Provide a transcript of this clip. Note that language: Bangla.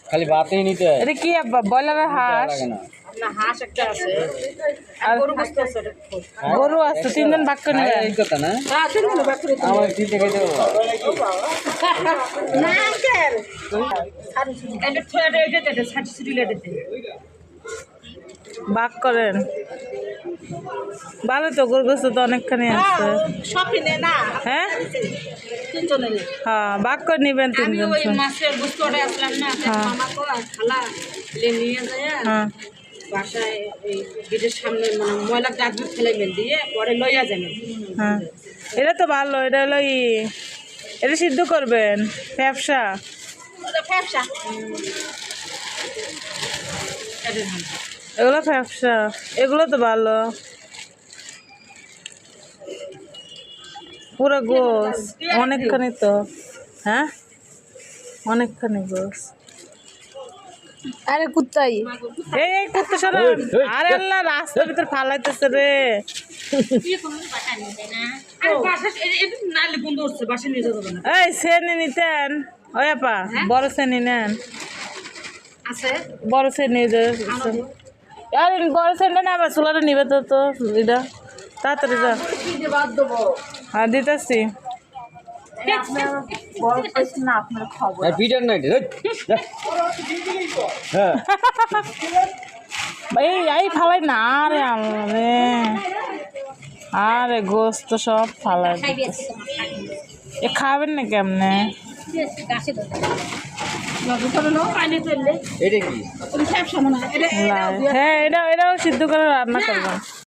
খালি ভাতেই নিতে হয়। এটা কি ব্রয়লারের হাঁস হাঁস একটা আছে আর গরু বসতে আছে গরু আছে তিনজন ভাগ করে নেবেন এই কথা না হ্যাঁ তিনজন বাদ করে আমার দিতে খাইতে হবে না আঙ্কেল এটা থোয়াটা এটা ছাড়ি ছুরি লেটে ভাগ করেন ভালো তো গরু গোস্ত তো অনেকখানি আছে সবই নে না হ্যাঁ তিনজনের হ্যাঁ ভাগ করে নেবেন আমি তিনজন ওই মাছের গুস্তটা আসলাম না মামা কো আর খালা নিয়ে যায় হ্যাঁ বাসায় এই গেটের সামনে মানে ময়লা ডাস্টবিন ফেলে মেল দিয়ে পরে লইয়া যাবেন হ্যাঁ এটা তো ভালো এটা হলো এটা সিদ্ধ করবেন ব্যবসা ফ্যাপসা এগুলো ব্যবসা এগুলো তো ভালো পুরো গোস অনেকখানি তো হ্যাঁ অনেকখানি গোস আরে কুত্তাই এই কুত্তা সারা আরে আল্লাহ রাস্তার ভিতর ফালাইতেছে রে এই শ্রেণী নিতেন ওই আপা বড় শ্রেণী নেন বড় শ্রেণী আরে বড় শ্রেণী না আবার চুলাটা নিবে তো তো এটা তাড়াতাড়ি যা হ্যাঁ দিতেছি আর পিটার নাই হ্যাঁ এই ফালাই না আরে আরে আরে গোস্ত সব ফালাই এ খাবেন না কেমনে এটা কি হ্যাঁ এটাও সিদ্ধ করে রান্না করবেন